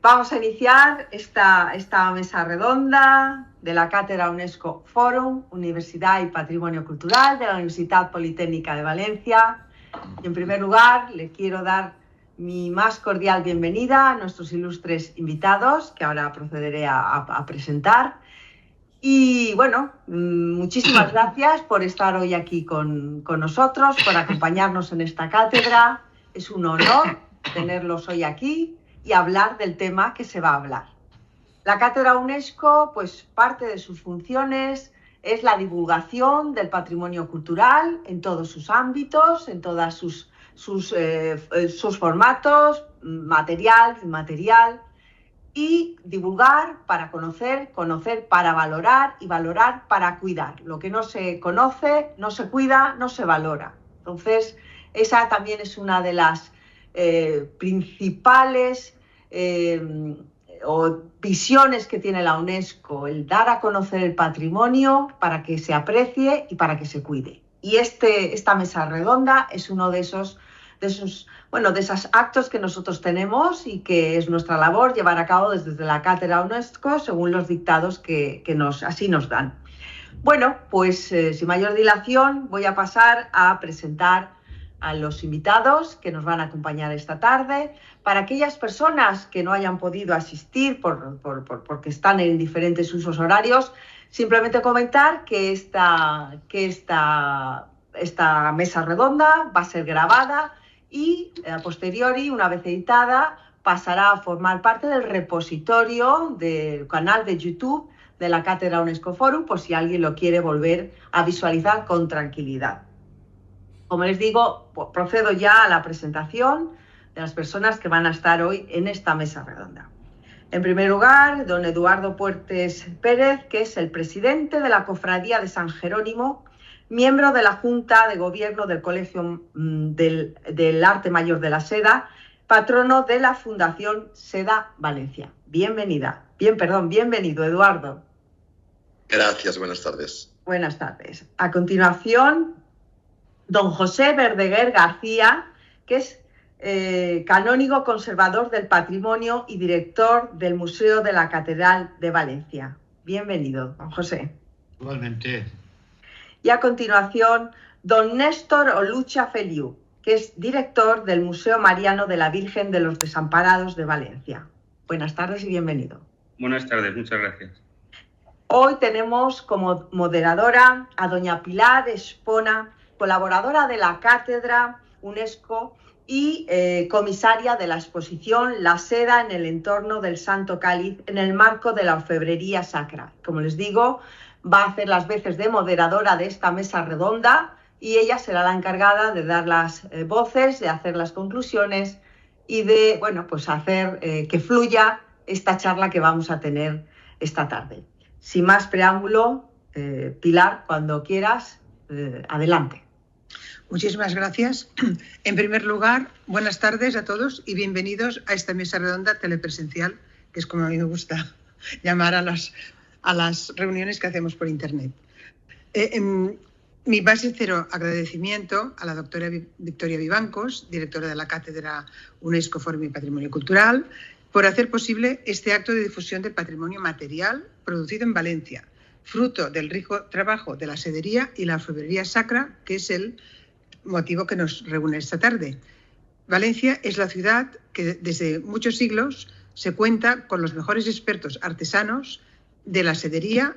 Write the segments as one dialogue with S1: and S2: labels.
S1: Vamos a iniciar esta mesa redonda de la Cátedra UNESCO Forum, Universidad y Patrimonio Cultural de la Universidad Politécnica de Valencia. Y en primer lugar, le quiero dar mi más cordial bienvenida a nuestros ilustres invitados, que ahora procederé a presentar. Y bueno, muchísimas gracias por estar hoy aquí con nosotros, por acompañarnos en esta cátedra. Es un honor tenerlos hoy aquí y hablar del tema que se va a hablar. La Cátedra UNESCO, pues parte de sus funciones es la divulgación del patrimonio cultural en todos sus ámbitos, en todos sus formatos, material, inmaterial, y divulgar para conocer, conocer para valorar y valorar para cuidar. Lo que no se conoce, no se cuida, no se valora. Entonces, esa también es una de las principales visiones que tiene la UNESCO, el dar a conocer el patrimonio para que se aprecie y para que se cuide. Y esta mesa redonda es uno de esos actos que nosotros tenemos y que es nuestra labor llevar a cabo desde la Cátedra UNESCO según los dictados que así nos dan. Bueno, pues sin mayor dilación voy a pasar a presentar a los invitados que nos van a acompañar esta tarde. Para aquellas personas que no hayan podido asistir porque están en diferentes usos horarios, simplemente comentar que esta mesa redonda va a ser grabada y a posteriori, una vez editada, pasará a formar parte del repositorio del canal de YouTube de la Cátedra UNESCO Forum, por si alguien lo quiere volver a visualizar con tranquilidad. Como les digo, procedo ya a la presentación de las personas que van a estar hoy en esta mesa redonda. En primer lugar, don Eduardo Puertes Pérez, que es el presidente de la Cofradía de San Jerónimo, miembro de la Junta de Gobierno del Colegio del Arte Mayor de la Seda, patrono de la Fundación Seda Valencia. Bienvenido, Eduardo.
S2: Gracias, buenas tardes.
S1: Buenas tardes. A continuación, don José Verdeguer García, que es canónigo conservador del patrimonio y director del Museo de la Catedral de Valencia. Bienvenido, don José.
S3: Igualmente.
S1: Y a continuación, don Néstor Olucha Feliu, que es director del Museo Mariano de la Virgen de los Desamparados de Valencia. Buenas tardes y bienvenido.
S4: Buenas tardes, muchas gracias.
S1: Hoy tenemos como moderadora a doña Pilar Espona, colaboradora de la Cátedra UNESCO y comisaria de la exposición La Seda en el entorno del Santo Cáliz en el marco de la orfebrería sacra. Como les digo, va a hacer las veces de moderadora de esta mesa redonda y ella será la encargada de dar las voces, de hacer las conclusiones y de, bueno, pues hacer que fluya esta charla que vamos a tener esta tarde. Sin más preámbulo, Pilar, cuando quieras, adelante.
S5: Muchísimas gracias. En primer lugar, buenas tardes a todos y bienvenidos a esta mesa redonda telepresencial, que es como a mí me gusta llamar a las reuniones que hacemos por Internet. Mi más sincero agradecimiento a la doctora Victoria Vivancos, directora de la Cátedra UNESCO Forum y Patrimonio Cultural, por hacer posible este acto de difusión del patrimonio material producido en Valencia, fruto del rico trabajo de la sedería y la orfebrería sacra, que es el motivo que nos reúne esta tarde. Valencia es la ciudad que desde muchos siglos se cuenta con los mejores expertos artesanos de la sedería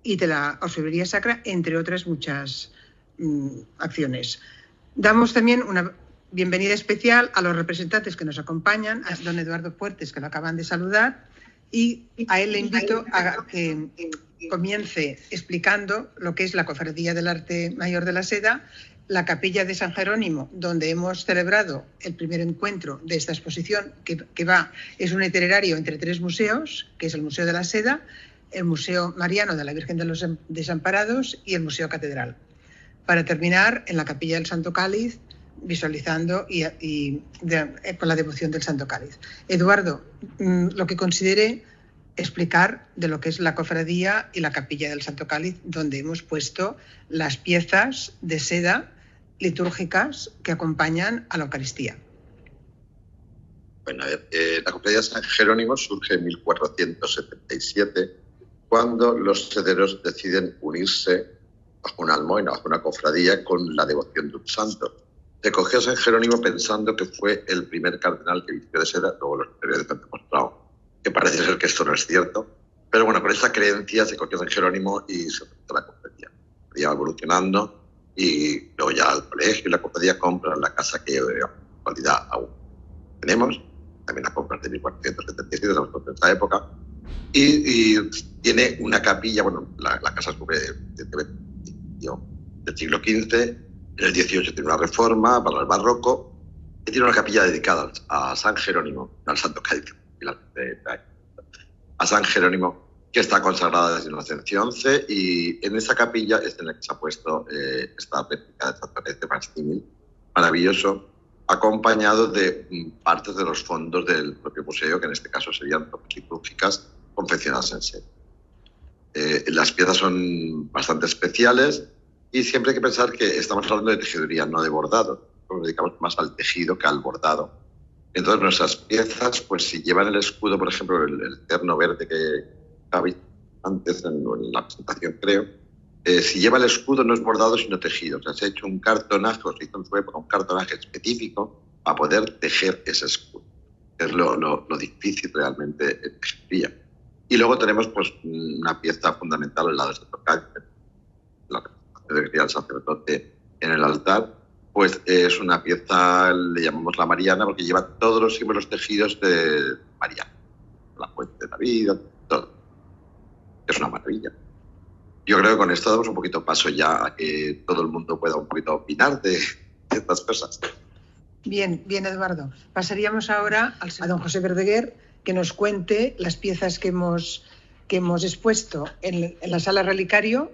S5: y de la orfebrería sacra, entre otras muchas acciones. Damos también una bienvenida especial a los representantes que nos acompañan, a don Eduardo Puertes, que lo acaban de saludar, y a él le invito a que comience explicando lo que es la Cofradía del Arte Mayor de la Seda, la Capilla de San Jerónimo, donde hemos celebrado el primer encuentro de esta exposición, es un itinerario entre 3 museos, que es el Museo de la Seda, el Museo Mariano de la Virgen de los Desamparados y el Museo Catedral. Para terminar, en la Capilla del Santo Cáliz, visualizando con la devoción del Santo Cáliz. Eduardo, lo que considere explicar de lo que es la cofradía y la Capilla del Santo Cáliz, donde hemos puesto las piezas de seda litúrgicas que acompañan a la Eucaristía.
S2: Bueno, a ver, la Cofradía de San Jerónimo surge en 1477, cuando los herederos deciden unirse bajo una almohadilla, bajo una cofradía, con la devoción de un santo. Se cogió a San Jerónimo pensando que fue el primer cardenal que vistió de seda, luego los periódicos han demostrado que parece ser que esto no es cierto, pero bueno, por esa creencia se cogió a San Jerónimo y se puso la cofradía. Iba evolucionando y luego ya el colegio y la cofradía compran la casa que en actualidad aún tenemos, también la compran de 1477, estamos en esa época, y tiene una capilla, bueno, la casa es del siglo XV, en el XVIII tiene una reforma para el barroco y tiene una capilla dedicada a San Jerónimo, al Santo Cáliz, a San Jerónimo, que está consagrada desde 1911, y en esa capilla es en la que se ha puesto esta réplica de Santa Teresa de Facsímil, maravilloso, acompañado de partes de los fondos del propio museo, que en este caso serían litúrgicas confeccionadas en serie. Las piezas son bastante especiales y siempre hay que pensar que estamos hablando de tejiduría, no de bordado. Nos dedicamos más al tejido que al bordado. Entonces nuestras piezas, pues si llevan el escudo, por ejemplo, el terno verde que habéis antes en la presentación, creo, si lleva el escudo no es bordado sino tejido. O sea, se ha hecho un cartonaje, o se hizo en su época un cartonaje específico para poder tejer ese escudo. Es lo difícil realmente en tejeduría. Y luego tenemos pues una pieza fundamental al lado de Santo Cáliz, la representación del sacerdote en el altar, pues es una pieza, le llamamos la Mariana, porque lleva todos los símbolos tejidos de Mariana, la fuente de la vida, todo. Es una maravilla. Yo creo que con esto damos un poquito paso ya a que todo el mundo pueda un poquito opinar de estas cosas.
S5: Bien, Eduardo. Pasaríamos ahora a don José Verdeguer, que nos cuente las piezas que hemos expuesto en la sala relicario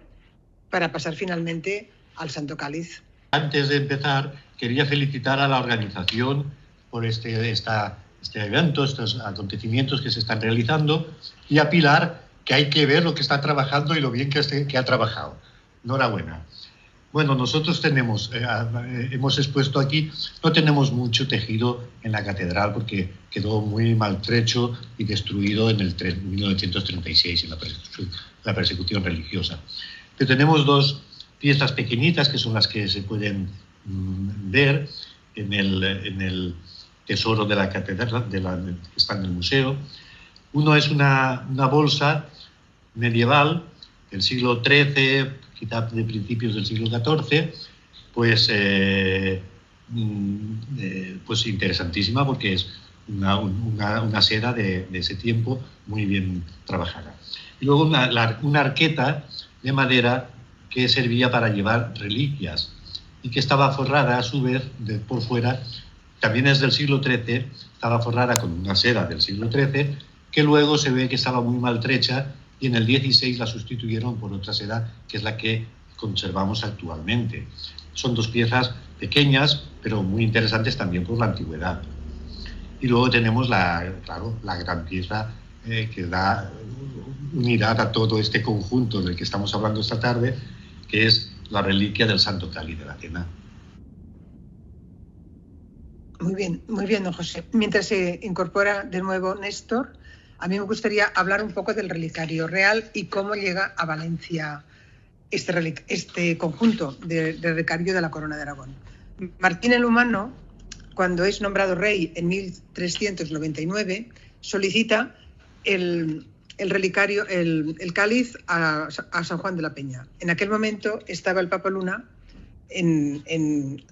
S5: para pasar finalmente al Santo Cáliz.
S3: Antes de empezar, quería felicitar a la organización por este evento, estos acontecimientos que se están realizando, y a Pilar, que hay que ver lo que está trabajando y lo bien que ha trabajado. Enhorabuena. Bueno, nosotros hemos expuesto aquí, no tenemos mucho tejido en la catedral porque quedó muy maltrecho y destruido en el 1936, en la persecución religiosa. Pero tenemos dos piezas pequeñitas que son las que se pueden ver en el tesoro de la catedral, que está en el museo. Uno es una bolsa medieval del siglo XIII, quizá de principios del siglo XIV, pues interesantísima porque es una seda de ese tiempo muy bien trabajada. Y luego una arqueta de madera que servía para llevar reliquias y que estaba forrada a su vez por fuera, también es del siglo XIII, estaba forrada con una seda del siglo XIII, que luego se ve que estaba muy maltrecha y en el 16 la sustituyeron por otra seda que es la que conservamos actualmente. Son dos piezas pequeñas, pero muy interesantes también por la antigüedad. Y luego tenemos la gran pieza que da unidad a todo este conjunto del que estamos hablando esta tarde, que es la reliquia del Santo Cáliz de la Cena.
S5: Muy bien, don José. Mientras se incorpora de nuevo Néstor, a mí me gustaría hablar un poco del relicario real y cómo llega a Valencia este conjunto del relicario de la Corona de Aragón. Martín el Humano, cuando es nombrado rey en 1399, solicita el relicario, el cáliz a San Juan de la Peña. En aquel momento estaba el Papa Luna en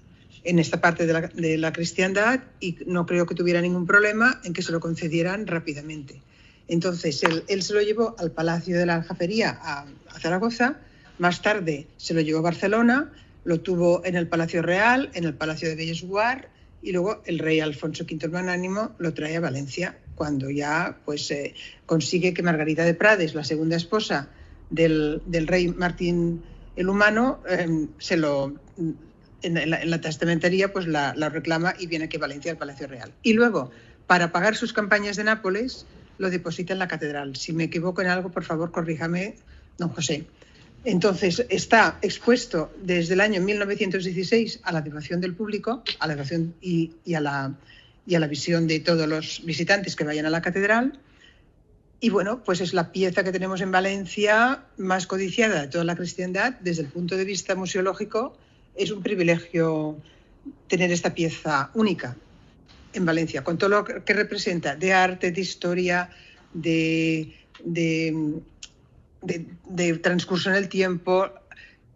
S5: esta parte de la cristiandad y no creo que tuviera ningún problema en que se lo concedieran rápidamente. Entonces, él se lo llevó al Palacio de la Aljafería a Zaragoza, más tarde se lo llevó a Barcelona, lo tuvo en el Palacio Real, en el Palacio de Bellesguard, y luego el rey Alfonso V el Magnánimo lo trae a Valencia, cuando ya consigue que Margarita de Prades, la segunda esposa del rey Martín el Humano, en la testamentaría la reclama y viene aquí a Valencia al Palacio Real. Y luego, para pagar sus campañas de Nápoles, lo deposita en la catedral. Si me equivoco en algo, por favor, corríjame, don José. Entonces, está expuesto desde el año 1916 a la devoción del público, a la devoción y a y a la visión de todos los visitantes que vayan a la catedral. Y bueno, pues es la pieza que tenemos en Valencia más codiciada de toda la cristiandad. Desde el punto de vista museológico, es un privilegio tener esta pieza única en Valencia, con todo lo que representa de arte, de historia, de transcurso en el tiempo.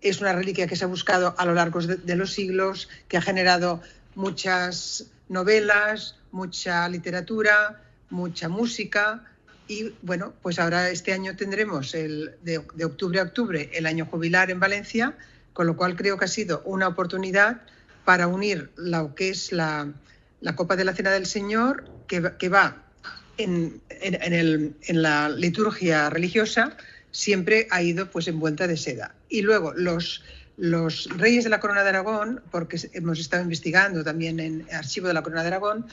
S5: Es una reliquia que se ha buscado a lo largo de los siglos, que ha generado muchas novelas, mucha literatura, mucha música. Y bueno, pues ahora este año tendremos de octubre a octubre el año jubilar en Valencia, con lo cual creo que ha sido una oportunidad para unir lo que es la Copa de la Cena del Señor, que va en la liturgia religiosa, siempre ha ido pues envuelta de seda. Y luego los reyes de la Corona de Aragón, porque hemos estado investigando también en el archivo de la Corona de Aragón,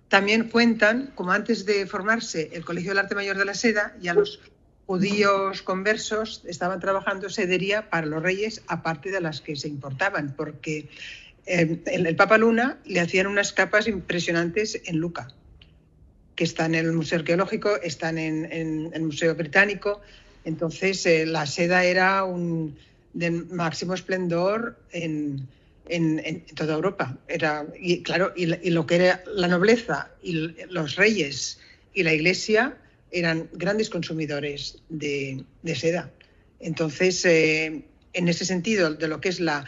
S5: también cuentan, como antes de formarse el Colegio del Arte Mayor de la Seda, ya los judíos conversos estaban trabajando sedería para los reyes, aparte de las que se importaban, porque el Papa Luna le hacían unas capas impresionantes en Lucca, que están en el Museo Arqueológico, están en el Museo Británico. Entonces, la seda era de máximo esplendor en toda Europa. Y lo que era la nobleza y los reyes y la Iglesia eran grandes consumidores de seda. Entonces, en ese sentido, de lo que es la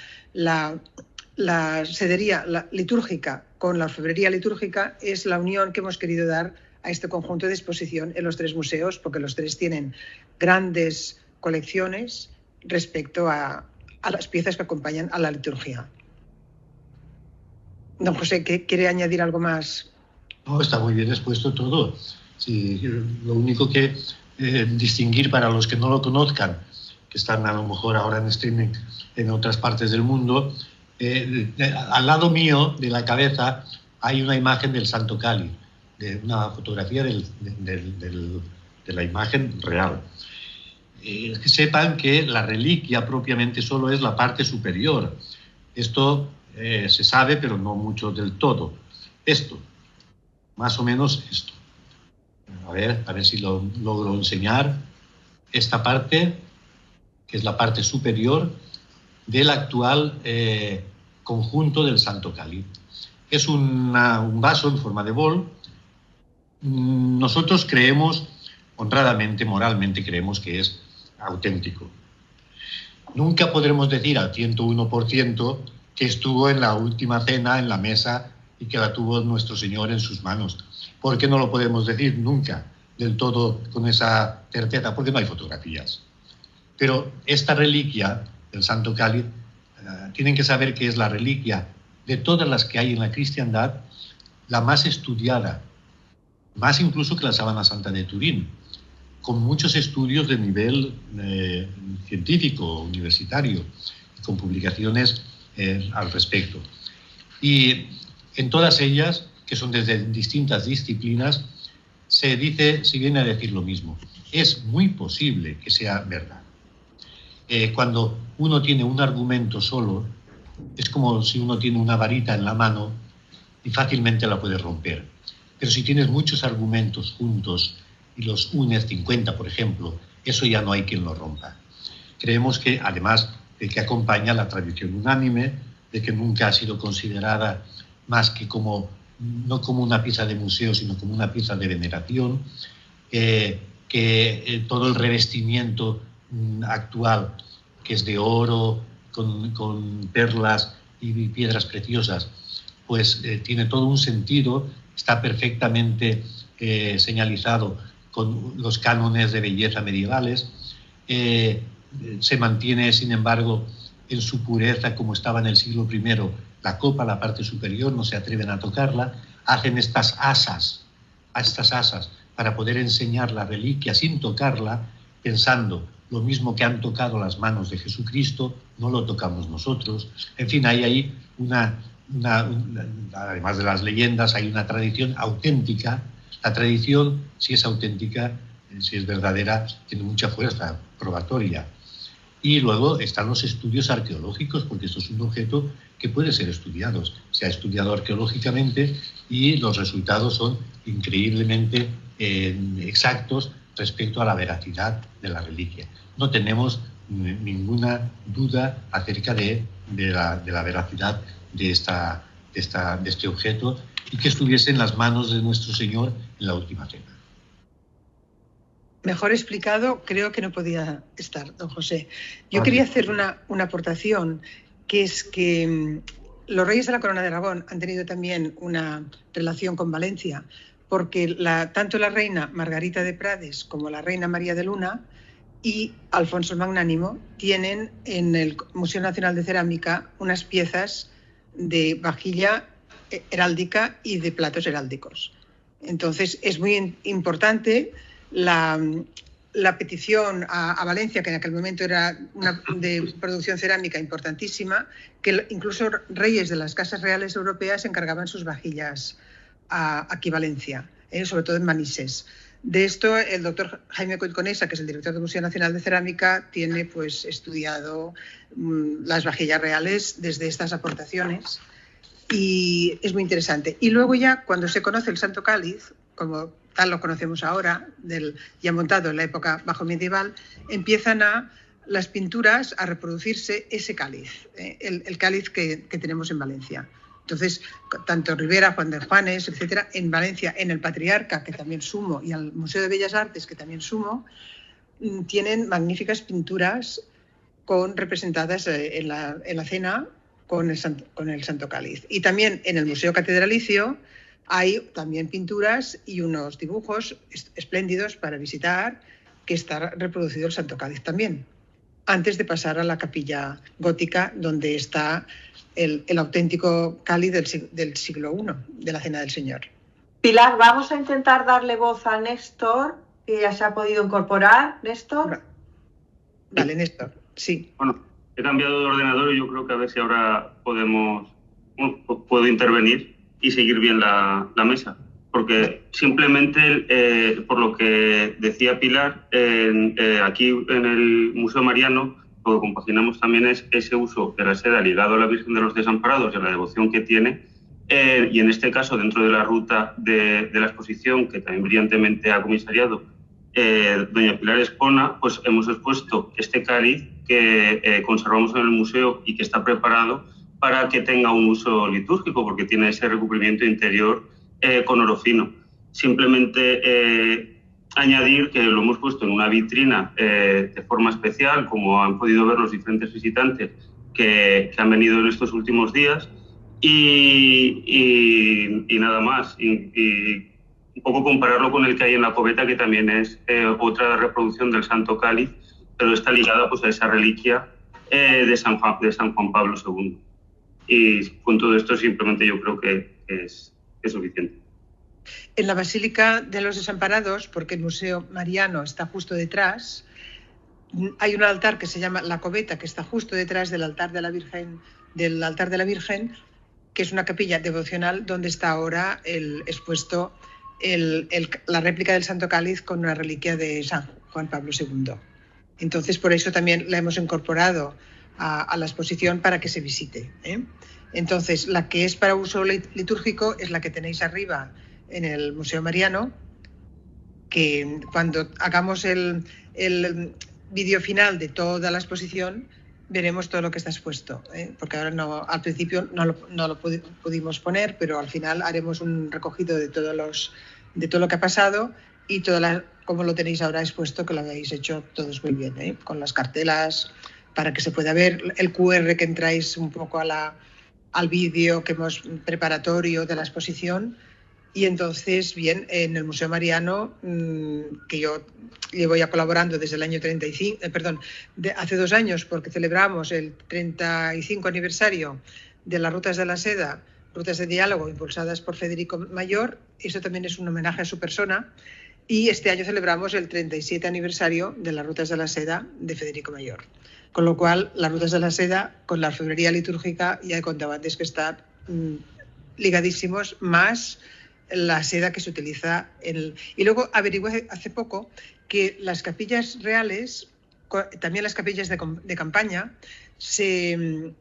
S5: sedería litúrgica con la orfebrería litúrgica, es la unión que hemos querido dar a este conjunto de exposición en los tres museos, porque los tres tienen grandes colecciones respecto a las piezas que acompañan a la liturgia. Don José, ¿quiere añadir algo más?
S3: No, está muy bien expuesto todo. Sí, lo único que distinguir para los que no lo conozcan, que están a lo mejor ahora en streaming en otras partes del mundo, al lado mío de la cabeza hay una imagen del Santo Cáliz, de una fotografía de la imagen real. Que sepan que la reliquia propiamente solo es la parte superior. Esto se sabe, pero no mucho del todo. Esto, más o menos esto. A ver si lo logro enseñar. Esta parte, que es la parte superior del actual conjunto del Santo Cáliz. Es un vaso en forma de bol. Nosotros creemos, honradamente, moralmente, creemos que es auténtico. Nunca podremos decir al 101% que estuvo en la última cena en la mesa y que la tuvo nuestro Señor en sus manos. ¿Por qué no lo podemos decir nunca del todo con esa certeza? Porque no hay fotografías. Pero esta reliquia del Santo Cáliz, tienen que saber que es la reliquia de todas las que hay en la cristiandad, la más estudiada, más incluso que la Sábana Santa de Turín, con muchos estudios de nivel científico, universitario, con publicaciones al respecto. Y en todas ellas, que son desde distintas disciplinas, se viene a decir lo mismo. Es muy posible que sea verdad. Cuando uno tiene un argumento solo, es como si uno tiene una varita en la mano y fácilmente la puede romper. Pero si tienes muchos argumentos juntos y los unes 50, por ejemplo, eso ya no hay quien lo rompa. Creemos que, además de que acompaña la tradición unánime, de que nunca ha sido considerada más que no como una pieza de museo, sino como una pieza de veneración, que todo el revestimiento actual, que es de oro, con perlas y piedras preciosas, pues tiene todo un sentido, está perfectamente señalizado con los cánones de belleza medievales, se mantiene, sin embargo, en su pureza como estaba en el siglo I. La copa, la parte superior, no se atreven a tocarla, hacen estas asas para poder enseñar la reliquia sin tocarla, pensando lo mismo que han tocado las manos de Jesucristo, no lo tocamos nosotros. En fin, hay ahí además de las leyendas, hay una tradición auténtica. La tradición, si es auténtica, si es verdadera, tiene mucha fuerza probatoria. Y luego están los estudios arqueológicos, porque esto es un objeto que puede ser estudiado. Se ha estudiado arqueológicamente y los resultados son increíblemente exactos respecto a la veracidad de la reliquia. No tenemos ninguna duda acerca de la veracidad de este objeto y que estuviese en las manos de nuestro Señor en la última cena.
S5: Mejor explicado creo que no podía estar, don José. Yo quería hacer una aportación, que es que los reyes de la Corona de Aragón han tenido también una relación con Valencia, porque tanto la reina Margarita de Prades como la reina María de Luna y Alfonso el Magnánimo tienen en el Museo Nacional de Cerámica unas piezas de vajilla heráldica y de platos heráldicos. Entonces es muy importante la petición a Valencia, que en aquel momento era una de producción cerámica importantísima, que incluso reyes de las casas reales europeas encargaban sus vajillas aquí a Valencia, sobre todo en Manises. De esto, el doctor Jaime Coll Conesa, que es el director del Museo Nacional de Cerámica, tiene pues estudiado las vajillas reales desde estas aportaciones y es muy interesante. Y luego ya, cuando se conoce el Santo Cáliz, como tal lo conocemos ahora, ya montado en la época bajo medieval, empiezan las pinturas a reproducirse ese cáliz, el cáliz que tenemos en Valencia. Entonces, tanto Rivera, Juan de Juanes, etcétera, en Valencia, en el Patriarca, que también sumo, y al Museo de Bellas Artes, que también sumo, tienen magníficas pinturas representadas en la cena con el Santo Cáliz. Y también en el Museo Catedralicio hay también pinturas y unos dibujos espléndidos para visitar, que está reproducido el Santo Cáliz también, antes de pasar a la capilla gótica, donde está el auténtico cáliz del siglo I, de la Cena del Señor.
S1: Pilar, vamos a intentar darle voz a Néstor, que ya se ha podido incorporar. Néstor.
S5: Vale, Néstor, sí.
S4: Bueno, he cambiado de ordenador y yo creo que a ver si ahora puedo intervenir y seguir bien la mesa. Porque simplemente, por lo que decía Pilar, aquí en el Museo Mariano, lo que compaginamos también es ese uso de la seda ligado a la Virgen de los Desamparados y a la devoción que tiene, y en este caso, dentro de la ruta de la exposición, que también brillantemente ha comisariado doña Pilar Espona, pues hemos expuesto este cáliz que conservamos en el museo y que está preparado para que tenga un uso litúrgico, porque tiene ese recubrimiento interior con oro fino. Simplemente añadir que lo hemos puesto en una vitrina de forma especial, como han podido ver los diferentes visitantes que han venido en estos últimos días, y nada más. Y un poco compararlo con el que hay en la coveta, que también es otra reproducción del Santo Cáliz, pero está ligada pues a esa reliquia de San Juan Pablo II. Y con todo esto simplemente yo creo que es suficiente.
S5: En la Basílica de los Desamparados, porque el Museo Mariano está justo detrás, hay un altar que se llama La Coveta, que está justo detrás del altar de la Virgen, que es una capilla devocional donde está ahora expuesto la réplica del Santo Cáliz con una reliquia de San Juan Pablo II. Entonces, por eso también la hemos incorporado a la exposición para que se visite. Entonces, la que es para uso litúrgico es la que tenéis arriba en el Museo Mariano, que cuando hagamos el vídeo final de toda la exposición veremos todo lo que está expuesto, porque ahora al principio no lo pudimos poner, pero al final haremos un recogido de todo lo que ha pasado y como lo tenéis ahora expuesto, que lo habéis hecho todos muy bien, con las cartelas, para que se pueda ver el QR que entráis un poco al vídeo que hemos preparatorio de la exposición. Y entonces, bien, en el Museo Mariano, que yo llevo ya colaborando desde el año hace 2 años, porque celebramos el 35 aniversario de las Rutas de la Seda, Rutas de Diálogo impulsadas por Federico Mayor. Eso también es un homenaje a su persona. Y este año celebramos el 37 aniversario de las Rutas de la Seda de Federico Mayor. Con lo cual, las Rutas de la Seda, con la orfebrería litúrgica, ya he contado antes que están ligadísimos, más la seda que se utiliza. Y luego averigüé hace poco que las capillas reales también las capillas de campaña se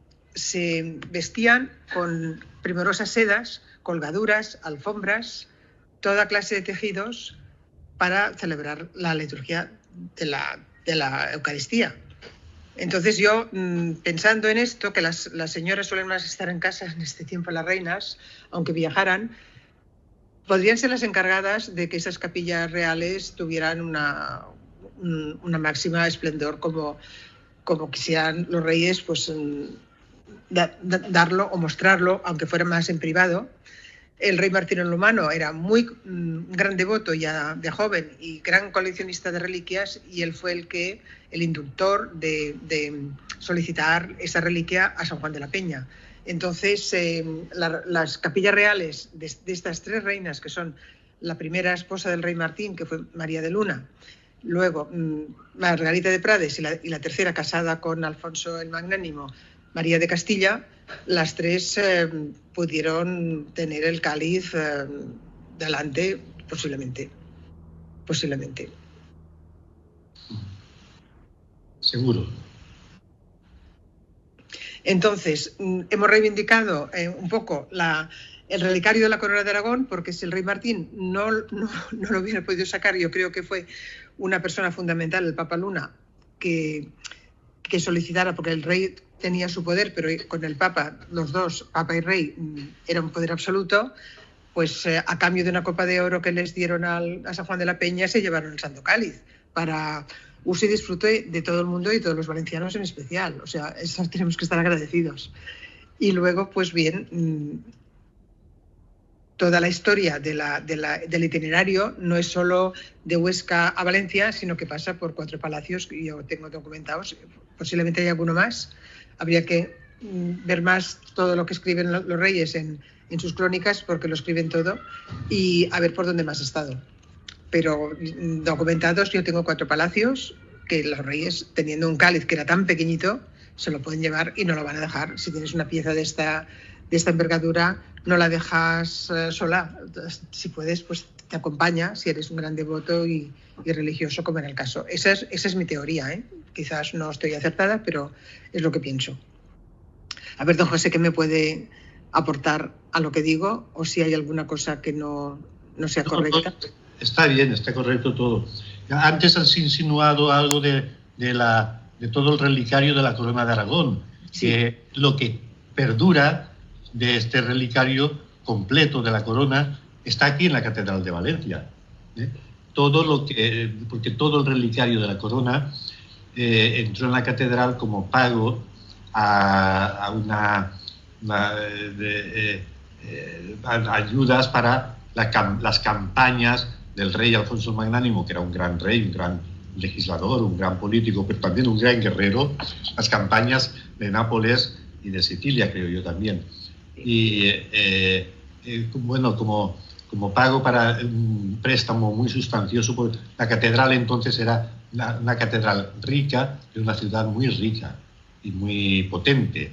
S5: vestían con primorosas sedas, colgaduras, alfombras, toda clase de tejidos para celebrar la liturgia de la Eucaristía. Entonces yo, pensando en esto, que las señoras suelen más estar en casa en este tiempo, las reinas, aunque viajaran, podrían ser las encargadas de que esas capillas reales tuvieran una máxima esplendor como quisieran los reyes, pues darlo o mostrarlo, aunque fuera más en privado. El rey Martín el Humano era muy gran devoto ya de joven y gran coleccionista de reliquias, y él fue el inductor de solicitar esa reliquia a San Juan de la Peña. Entonces, las capillas reales de estas 3 reinas, que son la primera esposa del rey Martín, que fue María de Luna, luego Margarita de Prades y la tercera, casada con Alfonso el Magnánimo, María de Castilla, las 3 pudieron tener el cáliz delante, posiblemente.
S3: Seguro.
S5: Entonces, hemos reivindicado un poco el relicario de la corona de Aragón, porque si el rey Martín no lo hubiera podido sacar, yo creo que fue una persona fundamental, el Papa Luna, que solicitara, porque el rey tenía su poder, pero con el Papa, los dos, Papa y Rey, era un poder absoluto, pues a cambio de una copa de oro que les dieron a San Juan de la Peña, se llevaron el Santo Cáliz para uso y disfrute de todo el mundo y todos los valencianos en especial. O sea, eso tenemos que estar agradecidos. Y luego, pues bien, toda la historia del itinerario no es solo de Huesca a Valencia, sino que pasa por 4 palacios que yo tengo documentados. Posiblemente hay alguno más. Habría que ver más todo lo que escriben los reyes en sus crónicas, porque lo escriben todo, y a ver por dónde más ha estado. Pero documentados yo tengo 4 palacios que los reyes, teniendo un cáliz que era tan pequeñito, se lo pueden llevar y no lo van a dejar. Si tienes una pieza de esta envergadura, no la dejas sola. Si puedes, pues te acompaña, si eres un gran devoto y religioso, como en el caso. Esa es mi teoría, ¿eh? Quizás no estoy acertada, pero es lo que pienso. A ver, don José, ¿qué me puede aportar a lo que digo? O si hay alguna cosa que no sea correcta.
S3: Está bien, está correcto todo. Antes has insinuado algo de todo el relicario de la corona de Aragón, sí. Que lo que perdura de este relicario completo de la corona está aquí en la Catedral de Valencia. Porque todo el relicario de la corona entró en la catedral como pago a ayudas para las campañas del rey Alfonso el Magnánimo, que era un gran rey, un gran legislador, un gran político, pero también un gran guerrero, las campañas de Nápoles y de Sicilia, creo yo también. Y bueno, como pago para un préstamo muy sustancioso, pues la catedral entonces era una catedral rica, de una ciudad muy rica y muy potente,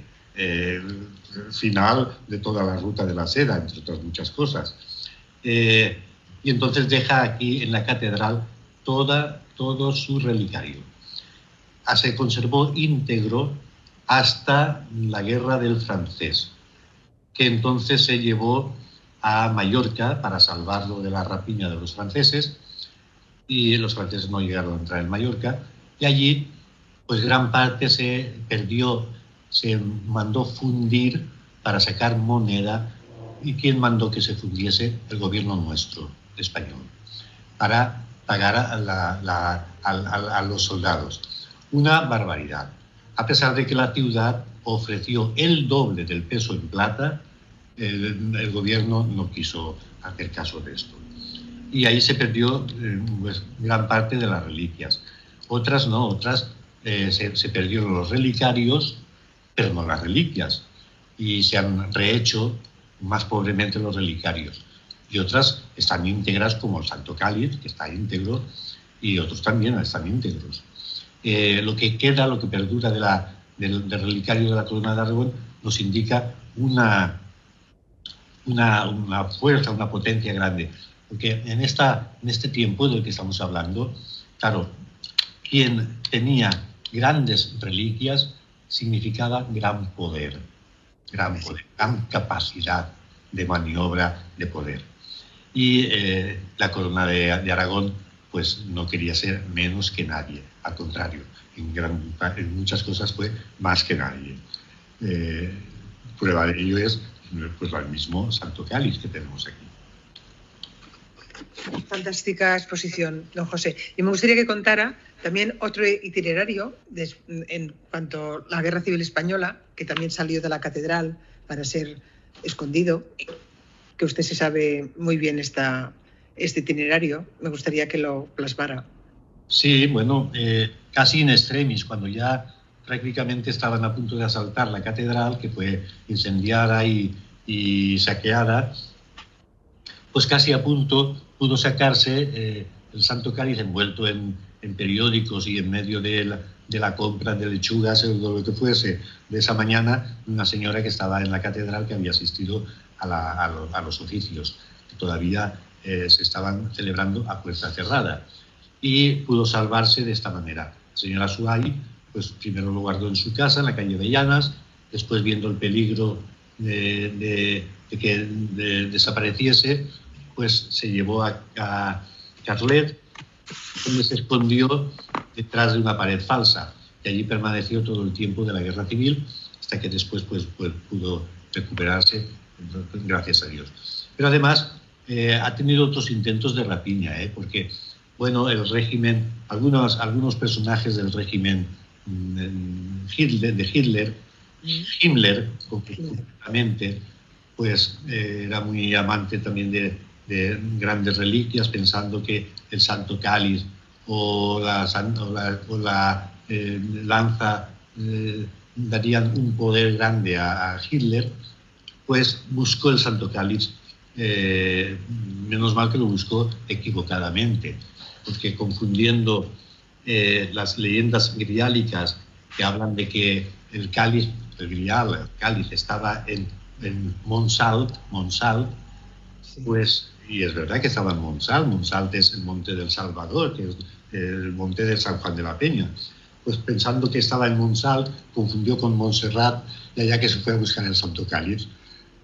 S3: final de toda la ruta de la seda, entre otras muchas cosas. Y entonces deja aquí en la catedral todo su relicario. Se conservó íntegro hasta la Guerra del Francés, que entonces se llevó a Mallorca para salvarlo de la rapiña de los franceses, y los franceses no llegaron a entrar en Mallorca, y allí pues gran parte se perdió, se mandó fundir para sacar moneda. ¿Y quién mandó que se fundiese? El gobierno nuestro, español, para pagar a los soldados. Una barbaridad. A pesar de que la ciudad ofreció el doble del peso en plata, el gobierno no quiso hacer caso de esto. Y ahí se perdió pues, gran parte de las reliquias. Otras no, otras se perdieron los relicarios, pero no las reliquias. Y se han rehecho más pobremente los relicarios. Y otras están íntegras, como el Santo Cáliz, que está íntegro, y otros también están íntegros. Lo que queda, lo que perdura del relicario de la corona de Aragón, nos indica una fuerza, una potencia grande. Porque en este tiempo del que estamos hablando, claro, quien tenía grandes reliquias significaba gran poder, gran capacidad de maniobra, de poder. Y la corona de Aragón pues no quería ser menos que nadie, al contrario, en muchas cosas fue más que nadie. Prueba de ello es pues el mismo Santo Cáliz que tenemos aquí.
S5: Fantástica exposición, don José. Y me gustaría que contara también otro itinerario en cuanto a la Guerra Civil Española, que también salió de la catedral para ser escondido, que usted se sabe muy bien este itinerario. Me gustaría que lo plasmara.
S3: Sí, bueno, casi in extremis, cuando ya prácticamente estaban a punto de asaltar la catedral, que fue incendiada y saqueada, pues casi a punto pudo sacarse el Santo Cáliz envuelto en periódicos y en medio de la compra de lechugas o de lo que fuese de esa mañana, una señora que estaba en la catedral, que había asistido a los oficios, que todavía se estaban celebrando a puerta cerrada, y pudo salvarse de esta manera. La señora Suay, pues primero lo guardó en su casa, en la calle de Llanas, después, viendo el peligro de que desapareciese, pues se llevó a Carlet, donde se escondió detrás de una pared falsa, y allí permaneció todo el tiempo de la Guerra Civil, hasta que después pues pudo recuperarse, gracias a Dios. Pero además ha tenido otros intentos de rapiña, porque bueno, el régimen, algunos personajes del régimen de Himmler concretamente, pues era muy amante también de grandes reliquias, pensando que el Santo Cáliz o la lanza darían un poder grande a Hitler, pues buscó el Santo Cáliz. Menos mal que lo buscó equivocadamente, porque confundiendo las leyendas griálicas que hablan de que el cáliz, el cáliz estaba en Montsalt, pues, y es verdad que estaba en Montsalt es el monte del Salvador, que es el monte de San Juan de la Peña. Pues pensando que estaba en Montsalt, confundió con Montserrat, y allá que se fue a buscar el Santo Cáliz.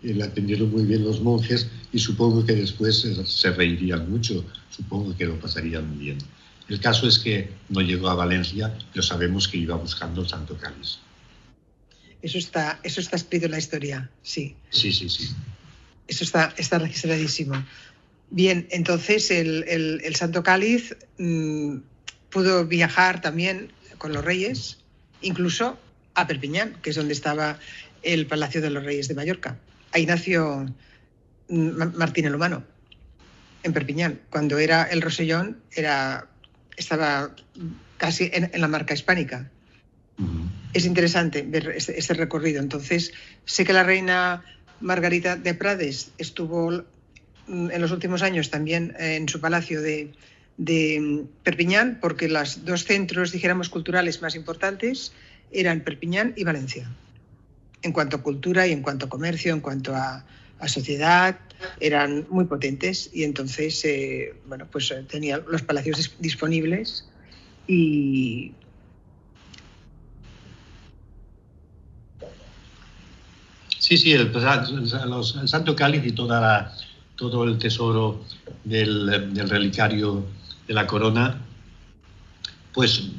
S3: Le atendieron muy bien los monjes y supongo que después se reirían mucho, supongo que lo pasarían muy bien. El caso es que no llegó a Valencia, pero sabemos que iba buscando el Santo Cáliz.
S5: Eso está escrito en la historia, sí.
S3: Sí.
S5: Eso está registradísimo. Bien, entonces el Santo Cáliz pudo viajar también con los reyes, incluso a Perpiñán, que es donde estaba el Palacio de los Reyes de Mallorca. Ahí nació Martín el Humano, en Perpiñán. Cuando era el Rosellón, estaba casi en la marca hispánica. Es interesante ver ese recorrido. Entonces, sé que la reina Margarita de Prades estuvo en los últimos años también en su palacio de Perpiñán, porque los dos centros, dijéramos, culturales más importantes eran Perpiñán y Valencia. En cuanto a cultura y en cuanto a comercio, en cuanto a sociedad, eran muy potentes, y entonces tenía los palacios disponibles y
S3: Sí, el Santo Cáliz y todo el tesoro del relicario de la corona, pues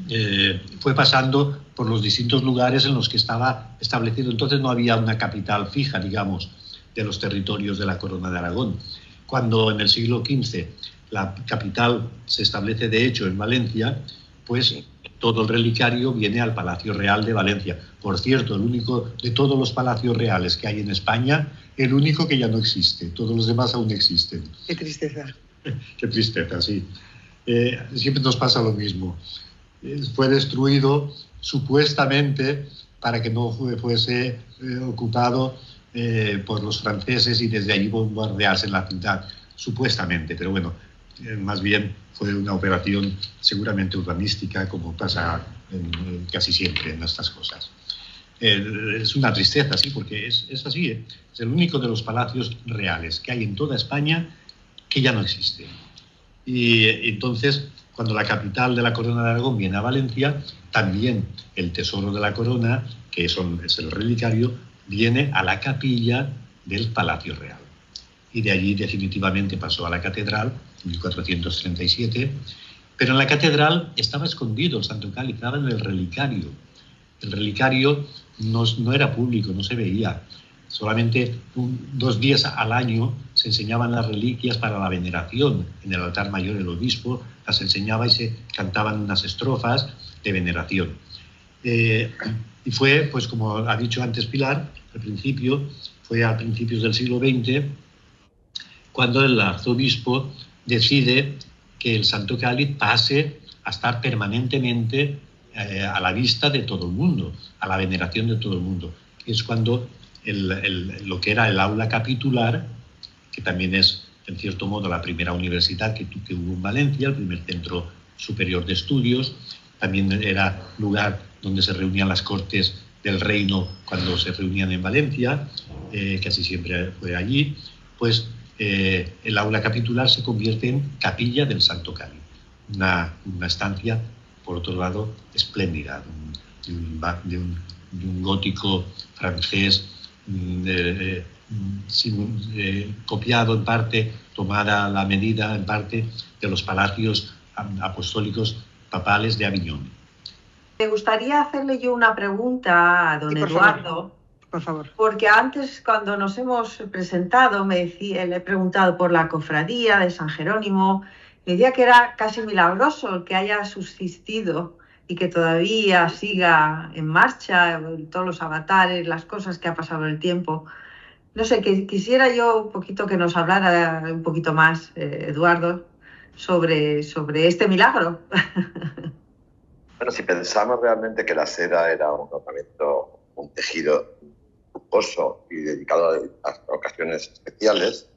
S3: fue pasando por los distintos lugares en los que estaba establecido. Entonces no había una capital fija, digamos, de los territorios de la corona de Aragón. Cuando en el siglo XV la capital se establece de hecho en Valencia, pues todo el relicario viene al Palacio Real de Valencia. Por cierto, el único de todos los palacios reales que hay en España, el único que ya no existe. Todos los demás aún existen.
S5: Qué tristeza.
S3: Qué tristeza, sí. Siempre nos pasa lo mismo. Fue destruido supuestamente para que no fuese ocupado por los franceses y desde allí bombardearse en la ciudad, supuestamente, pero bueno, más bien fue una operación seguramente urbanística, como pasa casi siempre en estas cosas. Es una tristeza, sí, porque es así, Es el único de los palacios reales que hay en toda España que ya no existe. Y entonces, cuando la capital de la Corona de Aragón viene a Valencia, también el tesoro de la corona, que es el relicario, viene a la capilla del Palacio Real. Y de allí definitivamente pasó a la catedral en 1437. Pero en la catedral estaba escondido el Santo Cáliz, estaba en el relicario. El relicario no era público, no se veía. Solamente 2 días al año se enseñaban las reliquias para la veneración. En el altar mayor el obispo las enseñaba y se cantaban unas estrofas de veneración. Y fue, pues como ha dicho antes Pilar, fue a principios del siglo XX, cuando el arzobispo decide que el Santo Cáliz pase a estar permanentemente a la vista de todo el mundo, a la veneración de todo el mundo. Es cuando lo que era el aula capitular, que también es, en cierto modo, la primera universidad que hubo en Valencia, el primer centro superior de estudios, también era lugar donde se reunían las cortes del reino cuando se reunían en Valencia, casi siempre fue allí, pues el aula capitular se convierte en capilla del Santo Cáliz, una estancia, por otro lado, espléndida, de un gótico francés copiado en parte, tomada la medida en parte de los palacios apostólicos papales de Aviñón.
S1: Me gustaría hacerle yo una pregunta a don Eduardo.
S5: Por favor.
S1: Porque antes, cuando nos hemos presentado, le he preguntado por la cofradía de San Jerónimo. Me decía que era casi milagroso el que haya subsistido y que todavía siga en marcha, todos los avatares, las cosas que ha pasado el tiempo. No sé, quisiera yo un poquito que nos hablara un poquito más, Eduardo, sobre este milagro.
S2: Bueno, si pensamos realmente que la seda era un ornamento, un tejido lujoso y dedicado a ocasiones especiales,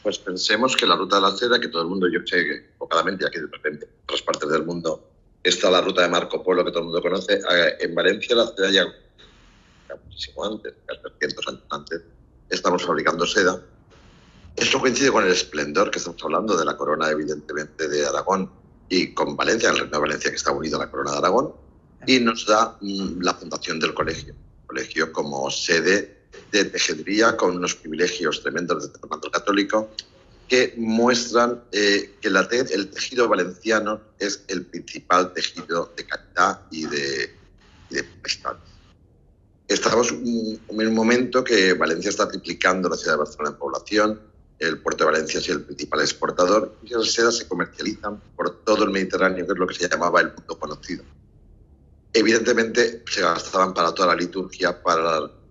S2: pues pensemos que la ruta de la seda, que todo el mundo, yo sé que pocadamente, aquí de repente, en otras partes del mundo, está la ruta de Marco Polo, que todo el mundo conoce. En Valencia la seda ya muchísimo antes, 300 años antes, estamos fabricando seda. Esto coincide con el esplendor que estamos hablando de la corona, evidentemente, de Aragón, y con Valencia, el reino de Valencia, que está unido a la corona de Aragón, y nos da la fundación del colegio. Colegio como sede de tejeduría, con unos privilegios tremendos de Fernando el Católico, que muestran que el tejido valenciano es el principal tejido de calidad y de prestancia. Estamos en un momento que Valencia está triplicando la ciudad de Barcelona en población, el puerto de Valencia es el principal exportador y las sedas se comercializan por todo el Mediterráneo, que es lo que se llamaba el mundo conocido. Evidentemente se gastaban para toda la liturgia,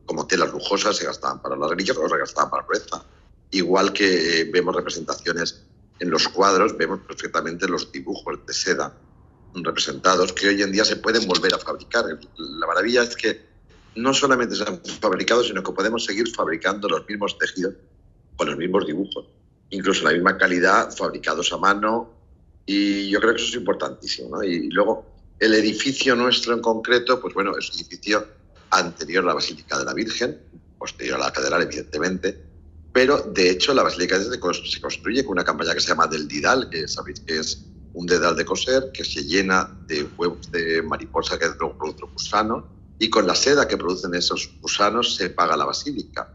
S2: como telas lujosas, se gastaban para las reliquias o se gastaban para la pureza. Igual que vemos representaciones en los cuadros, vemos perfectamente los dibujos de seda representados que hoy en día se pueden volver a fabricar. La maravilla es que no solamente se han fabricado, sino que podemos seguir fabricando los mismos tejidos con los mismos dibujos, incluso la misma calidad, fabricados a mano, y yo creo que eso es importantísimo, ¿no? Y luego, el edificio nuestro en concreto, pues bueno, es un edificio anterior a la Basílica de la Virgen, posterior a la Catedral, evidentemente, pero de hecho la Basílica se construye con una campaña que se llama del Didal, que sabéis que es un dedal de coser, que se llena de huevos de mariposa que luego produce gusanos, y con la seda que producen esos gusanos se paga la basílica.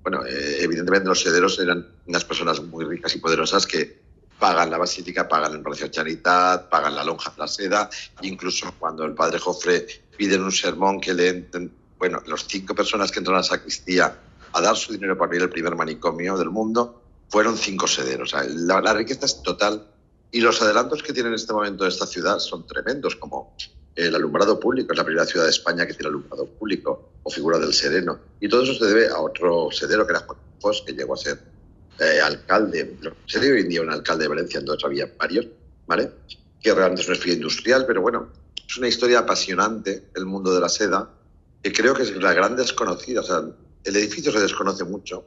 S2: Bueno, evidentemente los sederos eran unas personas muy ricas y poderosas que pagan la basílica, pagan el Palacio de Charitat, pagan la lonja de la seda, incluso cuando el padre Jofre pide un sermón que los 5 personas que entran a la sacristía a dar su dinero para abrir el primer manicomio del mundo fueron 5 sederos. O sea, la riqueza es total y los adelantos que tiene en este momento esta ciudad son tremendos, como el alumbrado público, es la primera ciudad de España que tiene alumbrado público, o figura del sereno. Y todo eso se debe a otro sedero, que era Juan Fos, que llegó a ser alcalde. Sería hoy en día un alcalde de Valencia, entonces había varios, ¿vale? Que realmente es una espía industrial, pero bueno, es una historia apasionante, el mundo de la seda, que creo que es la gran desconocida. O sea, el edificio se desconoce mucho,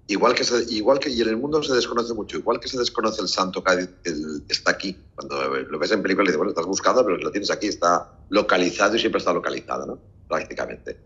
S2: igual que y en el mundo se desconoce mucho, igual que se desconoce el Santo Cáliz, que está aquí. Cuando lo ves en película, dices, bueno, estás buscando, pero lo tienes aquí, está localizado y siempre está localizado, ¿no? Prácticamente.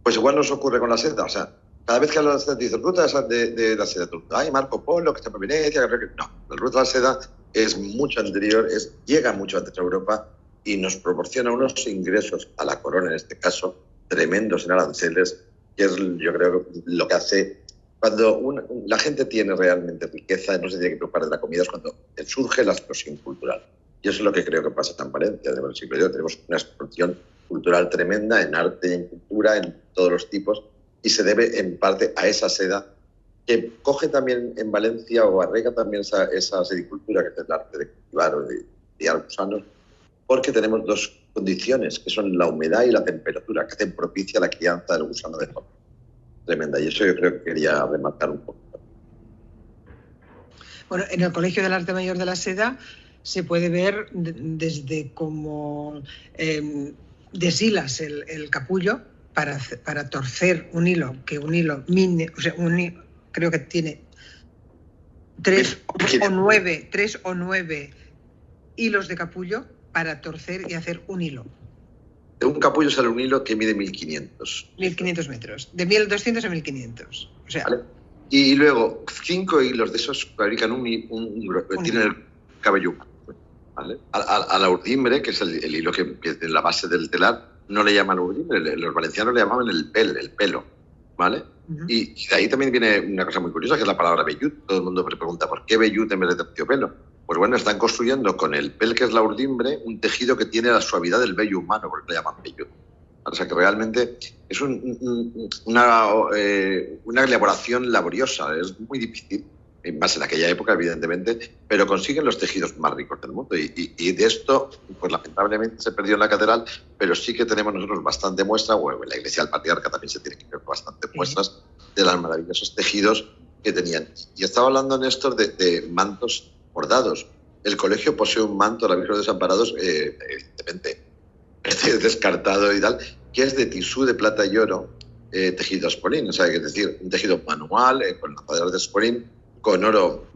S2: Pues igual nos ocurre con la seda. O sea, cada vez que hablas de la seda, dices, ruta de la seda, ay, Marco Polo, que está en Venecia, no, la ruta de la seda es mucho anterior, llega mucho antes a Europa y nos proporciona unos ingresos a la corona, en este caso, tremendos en aranceles, que es, yo creo, lo que hace... Cuando la gente tiene realmente riqueza, no se tiene que preocupar de la comida, es cuando surge la explosión cultural. Y eso es lo que creo que pasa en Valencia. En el siglo XIX tenemos una explosión cultural tremenda en arte, en cultura, en todos los tipos, y se debe en parte a esa seda que coge también en Valencia o arraiga también esa sedicultura, que es el arte de cultivar o de criar gusanos, porque tenemos dos condiciones, que son la humedad y la temperatura, que hacen propicia la crianza del gusano de forma tremenda. Y eso yo creo que quería remarcar un poco.
S5: Bueno, en el Colegio del Arte Mayor de la Seda se puede ver desde cómo deshilas el capullo para torcer un hilo, que un hilo creo que tiene 3 o 9 hilos de capullo para torcer y hacer un hilo.
S2: De un capullo sale un hilo que mide 1500.
S5: 1500 metros, de 1200 a 1500. O sea,
S2: ¿vale? Y luego 5 hilos de esos fabrican tienen el cabello humano, ¿vale? A la urdimbre, que es el hilo que empieza en la base del telar, no le llaman urdimbre, los valencianos le llamaban el pelo, ¿vale? Uh-huh. Y de ahí también viene una cosa muy curiosa, que es la palabra vellut. Todo el mundo me pregunta, ¿por qué vellut en vez de terciopelo? Pues bueno, están construyendo con el pel, que es la urdimbre, un tejido que tiene la suavidad del vello humano, porque le llaman vellut. O sea que realmente es una elaboración laboriosa, es muy difícil, más en aquella época, evidentemente, pero consiguen los tejidos más ricos del mundo. Y de esto, pues lamentablemente se perdió en la catedral, pero sí que tenemos nosotros bastante muestra, o en la iglesia del patriarca también se tiene que ver bastante muestras de los maravillosos tejidos que tenían. Y estaba hablando, Néstor, de mantos bordados. El colegio posee un manto a la Virgen de los Desamparados, evidentemente, descartado y tal, que es de tisú de plata y oro, tejido a espolín, o sea, es decir, un tejido manual, con lazaderas de espolín, con oro,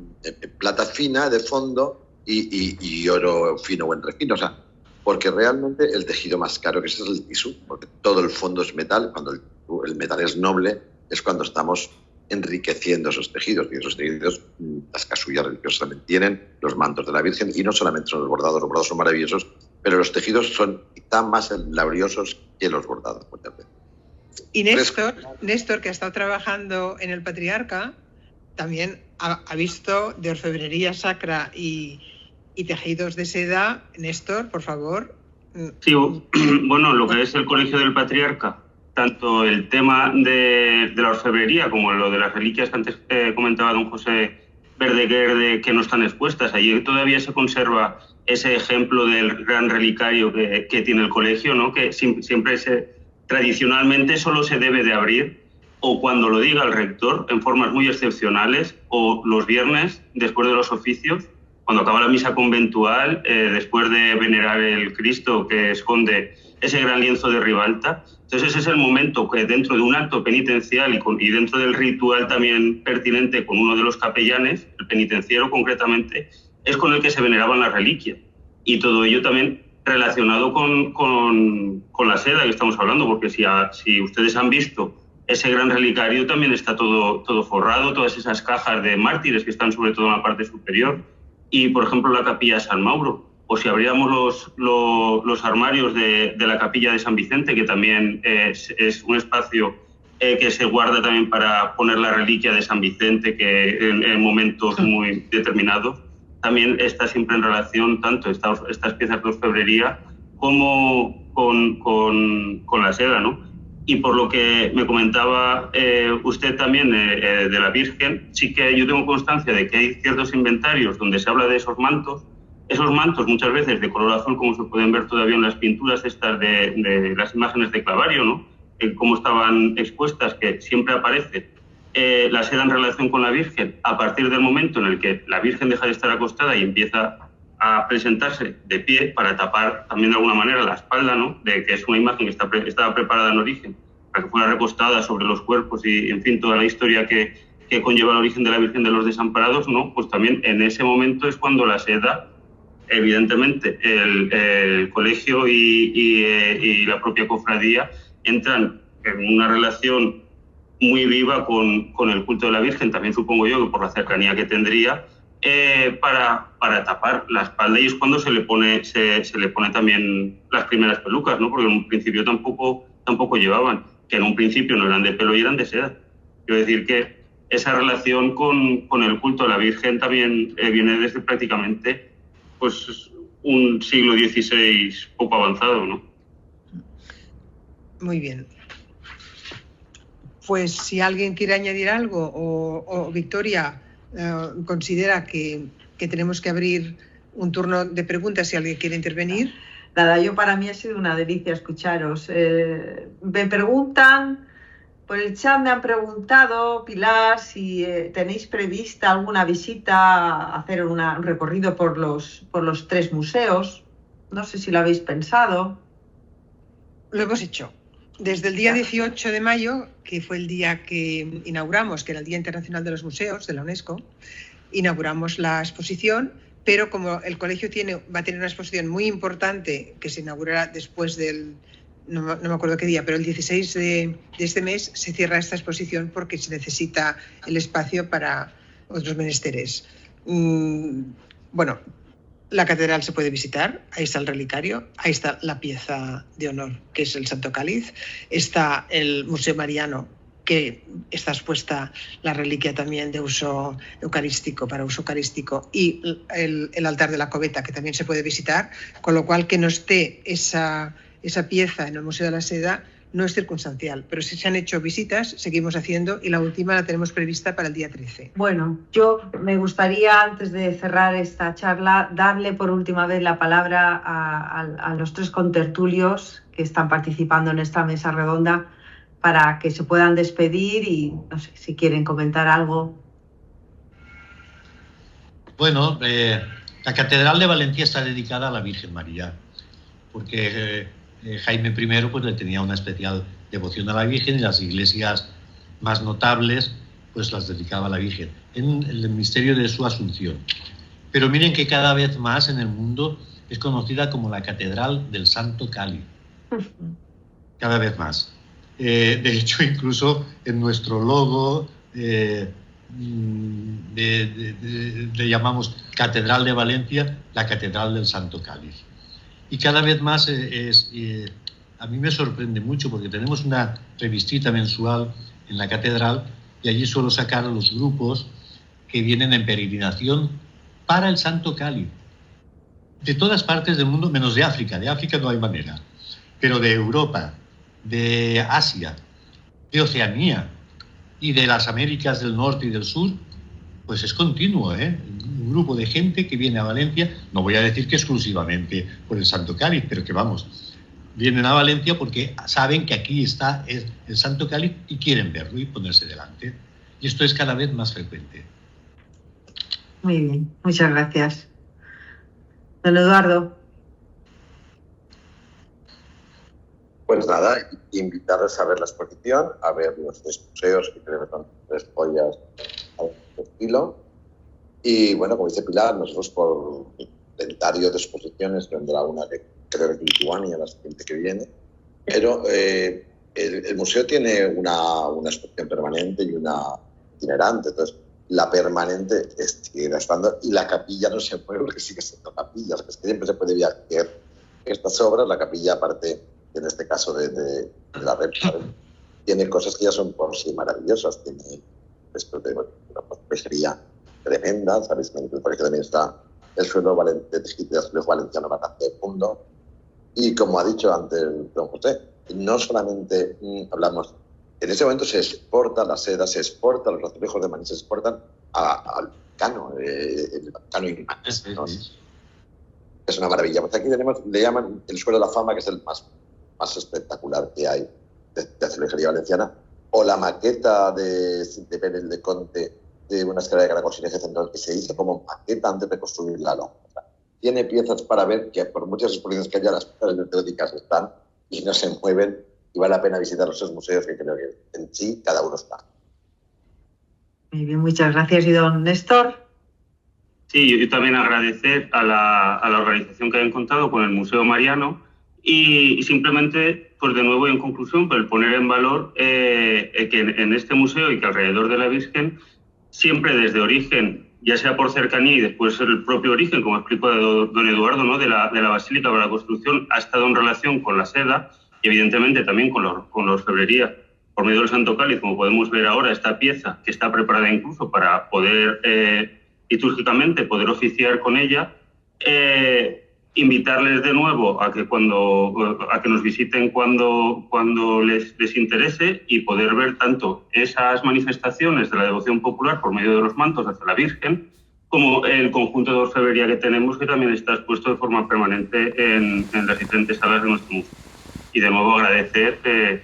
S2: plata fina de fondo y oro fino o entrefino, o sea, porque realmente el tejido más caro que es el tisú, porque todo el fondo es metal. Cuando el metal es noble es cuando estamos enriqueciendo esos tejidos, y esos tejidos las casullas religiosas también tienen, los mantos de la Virgen, y no solamente son los bordados son maravillosos, pero los tejidos son tan más laboriosos que los bordados muchas veces.
S5: Y Néstor, que ha estado trabajando en el Patriarca, también ha visto de orfebrería sacra y tejidos de seda. Néstor, por favor.
S4: Sí, bueno, lo que es el Colegio del Patriarca, tanto el tema de la orfebrería como lo de las reliquias que antes comentaba don José Verdeguer, que no están expuestas. Allí todavía se conserva ese ejemplo del gran relicario que tiene el colegio, ¿no? Que siempre tradicionalmente solo se debe de abrir o cuando lo diga el rector en formas muy excepcionales, o los viernes después de los oficios, cuando acaba la misa conventual, después de venerar el Cristo que esconde ese gran lienzo de Ribalta. Entonces ese es el momento que dentro de un acto penitencial y dentro del ritual también pertinente con uno de los capellanes, el penitenciero concretamente, es con el que se veneraban las reliquias. Y todo ello también relacionado con la seda que estamos hablando, porque si ustedes han visto ese gran relicario, también está todo forrado, todas esas cajas de mártires que están sobre todo en la parte superior. Y, por ejemplo, la capilla de San Mauro. O si abríamos los armarios de la capilla de San Vicente, que también es un espacio que se guarda también para poner la reliquia de San Vicente, que en momentos muy determinados, también está siempre en relación tanto estas piezas de orfebrería como con la seda, ¿no? Y por lo que me comentaba usted también de la Virgen, sí que yo tengo constancia de que hay ciertos inventarios donde se habla de esos mantos muchas veces de color azul, como se pueden ver todavía en las pinturas estas de las imágenes de Clavario, ¿no? Cómo estaban expuestas, que siempre aparece la seda en relación con la Virgen a partir del momento en el que la Virgen deja de estar acostada y empieza a presentarse de pie para tapar también de alguna manera la espalda, ¿no? De que es una imagen que estaba preparada en origen para que fuera recostada sobre los cuerpos y, en fin, toda la historia que conlleva el origen de la Virgen de los Desamparados, ¿no? Pues también en ese momento es cuando la seda, evidentemente, el colegio y la propia cofradía entran en una relación muy viva con el culto de la Virgen, también supongo yo que por la cercanía que tendría, para tapar la espalda, y es cuando se le pone también las primeras pelucas, ¿no? Porque en un principio tampoco llevaban, que en un principio no eran de pelo y eran de seda. Quiero decir que esa relación con el culto a la Virgen también viene desde prácticamente pues un siglo XVI poco avanzado, ¿no?
S5: Muy bien. Pues si alguien quiere añadir algo o Victoria considera que tenemos que abrir un turno de preguntas si alguien quiere intervenir.
S1: Nada, para mí ha sido una delicia escucharos. Me preguntan, por el chat me han preguntado, Pilar, si tenéis prevista alguna visita, hacer un recorrido por los 3 museos. No sé si lo habéis pensado.
S5: Lo hemos hecho. Desde el día 18 de mayo, que fue el día que inauguramos, que era el Día Internacional de los Museos de la UNESCO, inauguramos la exposición, pero como el colegio va a tener una exposición muy importante que se inaugurará después del, no me acuerdo qué día, pero el 16 de este mes se cierra esta exposición porque se necesita el espacio para otros menesteres. Bueno, la catedral se puede visitar, ahí está el relicario, ahí está la pieza de honor, que es el Santo Cáliz, está el Museo Mariano, que está expuesta la reliquia también de uso eucarístico, para uso eucarístico, y el altar de la Coveta, que también se puede visitar, con lo cual que no esté esa pieza en el Museo de la Seda no es circunstancial, pero si se han hecho visitas, seguimos haciendo, y la última la tenemos prevista para el día 13.
S1: Bueno, yo me gustaría, antes de cerrar esta charla, darle por última vez la palabra a los 3 contertulios que están participando en esta mesa redonda para que se puedan despedir y no sé si quieren comentar algo.
S3: Bueno, la Catedral de Valencia está dedicada a la Virgen María, porque Jaime I pues, le tenía una especial devoción a la Virgen, y las iglesias más notables pues las dedicaba a la Virgen en el misterio de su Asunción. Pero miren que cada vez más en el mundo es conocida como la Catedral del Santo Cáliz. Cada vez más. De hecho, incluso en nuestro logo le llamamos Catedral de Valencia, la Catedral del Santo Cáliz. Y cada vez más a mí me sorprende mucho, porque tenemos una revistita mensual en la catedral y allí suelo sacar a los grupos que vienen en peregrinación para el Santo Cáliz. De todas partes del mundo, menos de África. De África no hay manera. Pero de Europa, de Asia, de Oceanía y de las Américas del Norte y del Sur, pues es continuo, ¿eh? Un grupo de gente que viene a Valencia, no voy a decir que exclusivamente por el Santo Cáliz, pero que vamos, vienen a Valencia porque saben que aquí está el Santo Cáliz y quieren verlo y ponerse delante. Y esto es cada vez más frecuente.
S1: Muy bien, muchas gracias. Don Eduardo.
S2: Pues nada, invitarles a ver la exposición, a ver los 3 museos, que creo que son 3 joyas al estilo. Y bueno, como dice Pilar, nosotros por inventario de exposiciones, que vendrá una que creo que es Lituania, la siguiente que viene, pero el museo tiene una exposición permanente y una itinerante, entonces la permanente sigue estando y la capilla no se mueve porque sigue siendo capilla, es que siempre se puede viajar estas obras, la capilla aparte, en este caso de la red, tiene cosas que ya son por sí maravillosas, tiene una pejería tremenda, ¿sabéis? Por ejemplo, también está el suelo de tejido de azulejo valenciano bastante profundo. Y como ha dicho antes don José, no solamente hablamos, en ese momento se exporta la seda, se exporta los azulejos de Manís, se exportan al Vaticano, el Vaticano y Manís, ¿no? Es una maravilla. Pues aquí tenemos, le llaman el suelo de la fama, que es el más espectacular que hay de azulejería valenciana, o la maqueta de Pérez de Conte de una escalera de caracol sin eje central que se hizo como maqueta antes de construir la lonja. Tiene piezas para ver que por muchas exposiciones que haya, las piezas teóricas están y no se mueven, y vale la pena visitar los 2 museos que creo que en sí cada uno está.
S1: Muy bien, muchas gracias. ¿Y don Néstor?
S4: Sí, yo también agradecer a la organización que hayan contado con el Museo Mariano y simplemente, pues de nuevo y en conclusión, pues el poner en valor que en este museo y que alrededor de la Virgen siempre desde origen ya sea por cercanía y después el propio origen, como explicó don Eduardo, ¿no? de la basílica para la construcción, ha estado en relación con la seda y evidentemente también con la orfebrería. Por medio del Santo Cáliz, como podemos ver ahora, esta pieza que está preparada incluso para poder litúrgicamente poder oficiar con ella, invitarles de nuevo a que nos visiten cuando les interese y poder ver tanto esas manifestaciones de la devoción popular por medio de los mantos hacia la Virgen, como el conjunto de orfebrería que tenemos, que también está expuesto de forma permanente en las diferentes salas de nuestro museo. Y de nuevo agradecer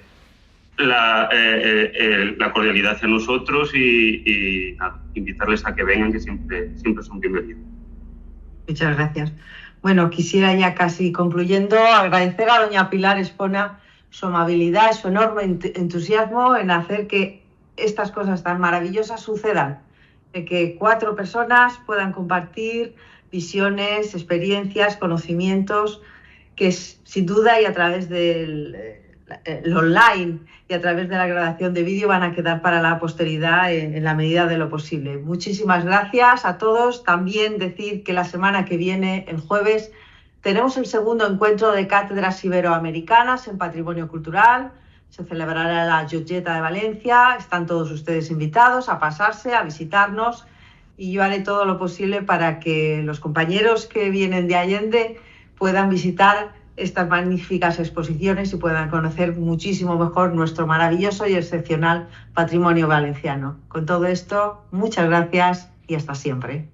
S4: la cordialidad hacia nosotros y invitarles a que vengan, que siempre son bienvenidos.
S1: Muchas gracias. Bueno, quisiera ya casi concluyendo agradecer a doña Pilar Espona su amabilidad, su enorme entusiasmo en hacer que estas cosas tan maravillosas sucedan, de que 4 personas puedan compartir visiones, experiencias, conocimientos, que sin duda y a través del online y a través de la grabación de vídeo van a quedar para la posteridad en la medida de lo posible. Muchísimas gracias a todos. También decir que la semana que viene, el jueves, tenemos el segundo encuentro de cátedras iberoamericanas en patrimonio cultural. Se celebrará en la Llotjetta de Valencia. Están todos ustedes invitados a pasarse, a visitarnos, y yo haré todo lo posible para que los compañeros que vienen de Allende puedan visitar estas magníficas exposiciones y puedan conocer muchísimo mejor nuestro maravilloso y excepcional patrimonio valenciano. Con todo esto, muchas gracias y hasta siempre.